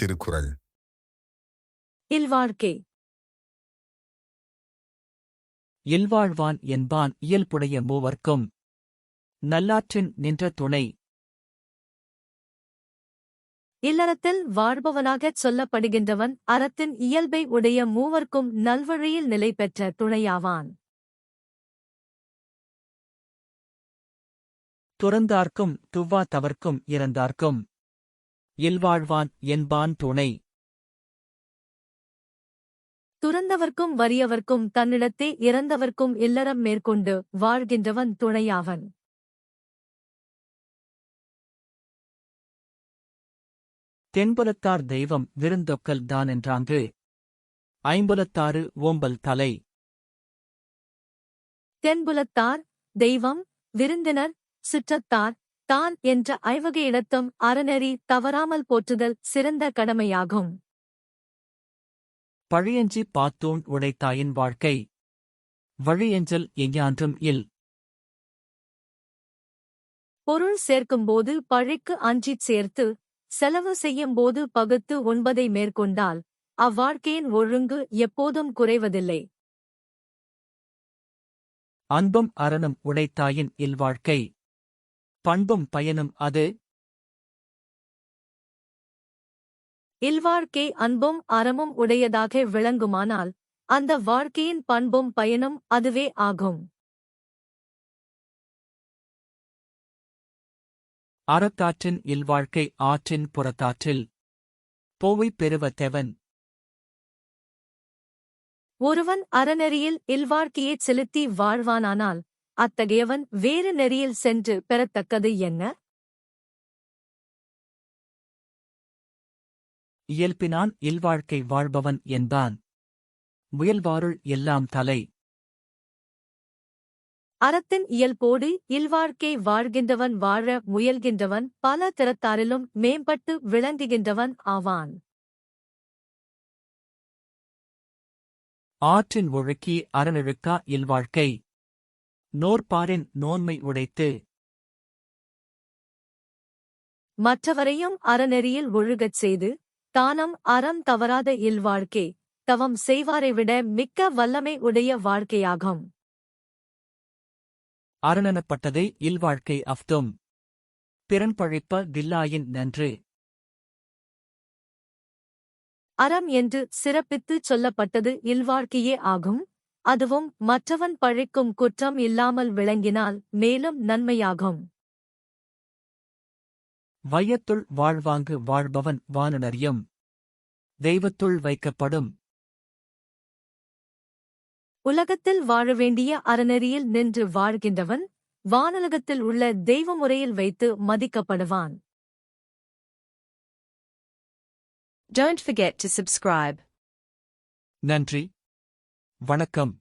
திருக்குறள். இல்வாழ்க்கை. இல்வாழ்வான் என்பான் இயல்புடைய மூவர்க்கும் நல்லாற்றின் நின்ற துணை. இல்லறத்தில் வாழ்பவனாகச் சொல்லப்படுகின்றவன் அறத்தின் இயல்பை உடைய மூவர்க்கும் நல்வழியில் நிலை பெற்ற துணையாவான். துறந்தார்க்கும் துவ்வா தவர்க்கும் இறந்தார்க்கும் இல்வாழ்வான் என்பான் துணை. துறந்தவர்க்கும் வறியவர்க்கும் தன்னிடத்தே இறந்தவர்க்கும் இல்லறம் மேற்கொண்டு வாழ்கின்றவன் துணையாவன். தென்புலத்தார் தெய்வம் விருந்தொக்கல் தானென்றாங்கு ஐம்புலத்தாறு ஓம்பல் தலை. தென்புலத்தார் தெய்வம் விருந்தினர் சுற்றத்தார் தான் என்ற ஐவகையிடத்தும் அறநெறி தவறாமல் போற்றுதல் சிறந்த கடமையாகும். பழியஞ்சி பாத்தூண் உடைத்தாயின் வாழ்க்கை வழியஞ்சல் எஞ்ஞான்றும் இல். பொருள் சேர்க்கும்போது பழிக்கு அஞ்சிச் சேர்த்து செலவு செய்யும்போது பகுத்து உண்பதை மேற்கொண்டால் அவ்வாழ்க்கையின் ஒழுங்கு எப்போதும் குறைவதில்லை. அன்பும் அறனும் உடைத்தாயின் இல்வாழ்க்கை பண்பும் பயனும் அது. இல்வாழ்க்கை அன்பும் அறமும் உடையதாக விளங்குமானால் அந்த வாழ்க்கையின் பண்பும் பயனும் அதுவே ஆகும். அறத்தாற்றின் இல்வாழ்க்கை ஆற்றின் புறத்தாற்றில் போவை பெறுவ தெவன். ஒருவன் அறநெறியில் இல்வாழ்க்கையைச் செலுத்தி வாழ்வானானால் அத்தகையவன் வேறு நெறியில் சென்று பெறத்தக்கது என்ன? இயல்பினான் இல்வாழ்க்கை வாழ்பவன் என்பான் முயல்வாருள் எல்லாம் தலை. அறத்தின் இயல்போடு இல்வாழ்க்கை வாழ்கின்றவன் வாழ முயல்கின்றவன் பல திறத்தாரிலும் மேம்பட்டு விளங்குகின்றவன் ஆவான். ஆற்றின் ஒழுக்கி அறநிழுக்கா இல்வாழ்க்கை நோற்பாரின் நோன்மை உடைத்து. மற்றவரையும் அறநெறியில் ஒழுகச் செய்து தானம் அறம் தவறாத இல்வாழ்க்கை தவம் செய்வாரைவிட மிக்க வல்லமை உடைய வாழ்க்கையாகும். அரணனப்பட்டதை இல்வாழ்க்கை அஃதும் பிறன் பழிப்ப தில்லாயின் நன்று. அறம் என்று சிறப்பித்துச் சொல்லப்பட்டது இல்வாழ்க்கையே ஆகும். அதுவும் மற்றவன் பழிக்கும் குற்றம் இல்லாமல் விளங்கினால் மேலும் நன்மையாகும். வையத்துள் வாழ்வாங்கு வாழ்பவன் வானுணரியும் தெய்வத்துள் வைக்கப்படும். உலகத்தில் வாழ வேண்டிய அறநெறியில் நின்று வாழ்கின்றவன் வானுலகத்தில் உள்ள தெய்வ முறையில் வைத்து மதிக்கப்படுவான். Don't forget to subscribe. நன்றி, வணக்கம்.